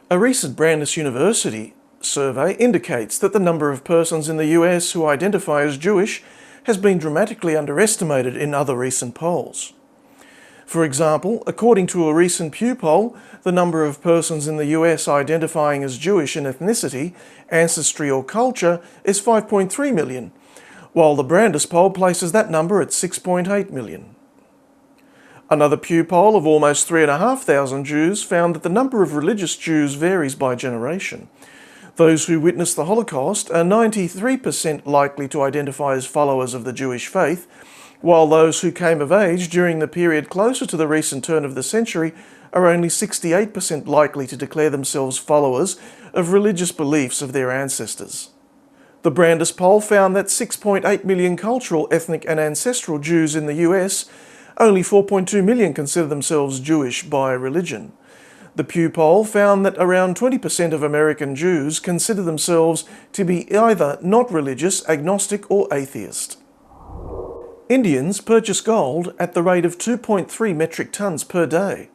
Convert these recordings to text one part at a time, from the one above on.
A recent Brandeis University survey indicates that the number of persons in the US who identify as Jewish has been dramatically underestimated in other recent polls. For example, according to a recent Pew poll, the number of persons in the US identifying as Jewish in ethnicity, ancestry or culture is 5.3 million, while the Brandeis poll places that number at 6.8 million. Another Pew poll of almost 3,500 Jews found that the number of religious Jews varies by generation. Those who witnessed the Holocaust are 93% likely to identify as followers of the Jewish faith, while those who came of age during the period closer to the recent turn of the century are only 68% likely to declare themselves followers of religious beliefs of their ancestors. The Brandeis poll found that 6.8 million cultural, ethnic and ancestral Jews in the US, only 4.2 million consider themselves Jewish by religion. The Pew poll found that around 20% of American Jews consider themselves to be either not religious, agnostic or atheist. Indians purchase gold at the rate of 2.3 metric tons per day.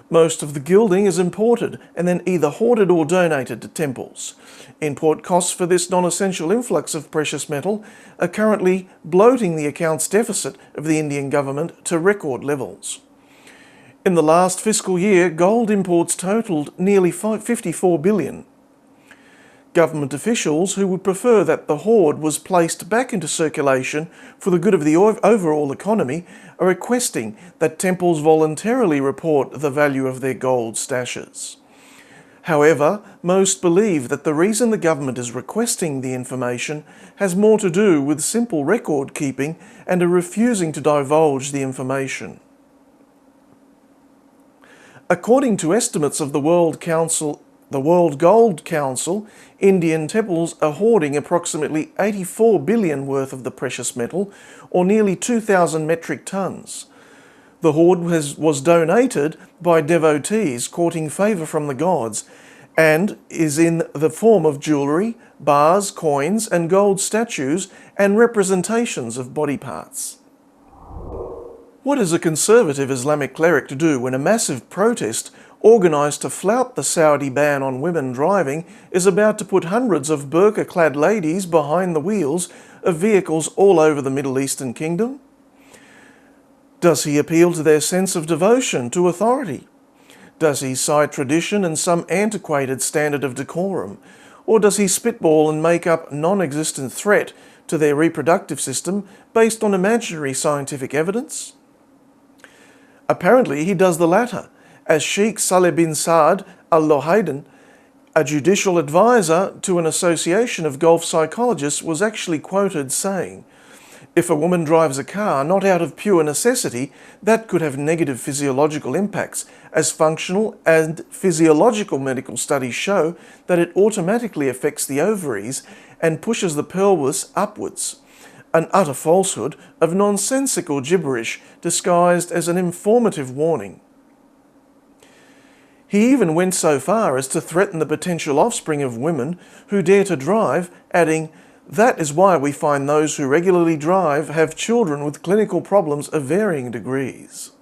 Most of the gilding is imported and then either hoarded or donated to temples. Import costs for this non-essential influx of precious metal are currently bloating the accounts deficit of the Indian government to record levels. In the last fiscal year, gold imports totaled nearly 54 billion. Government officials who would prefer that the hoard was placed back into circulation for the good of the overall economy are requesting that temples voluntarily report the value of their gold stashes. However, most believe that the reason the government is requesting the information has more to do with simple record keeping and are refusing to divulge the information. According to estimates of the World Gold Council, Indian temples are hoarding approximately 84 billion worth of the precious metal, or nearly 2,000 metric tons. The hoard was donated by devotees courting favour from the gods and is in the form of jewellery, bars, coins and gold statues and representations of body parts. What is a conservative Islamic cleric to do when a massive protest organised to flout the Saudi ban on women driving is about to put hundreds of burqa-clad ladies behind the wheels of vehicles all over the Middle Eastern kingdom? Does he appeal to their sense of devotion to authority? Does he cite tradition and some antiquated standard of decorum? Or does he spitball and make up a non-existent threat to their reproductive system based on imaginary scientific evidence? Apparently he does the latter, as Sheikh Saleh bin Saad al-Lohaidan, a judicial advisor to an association of Gulf psychologists, was actually quoted saying, "If a woman drives a car not out of pure necessity, that could have negative physiological impacts, as functional and physiological medical studies show that it automatically affects the ovaries and pushes the pelvis upwards." An utter falsehood of nonsensical gibberish disguised as an informative warning. He even went so far as to threaten the potential offspring of women who dare to drive, adding, "That is why we find those who regularly drive have children with clinical problems of varying degrees."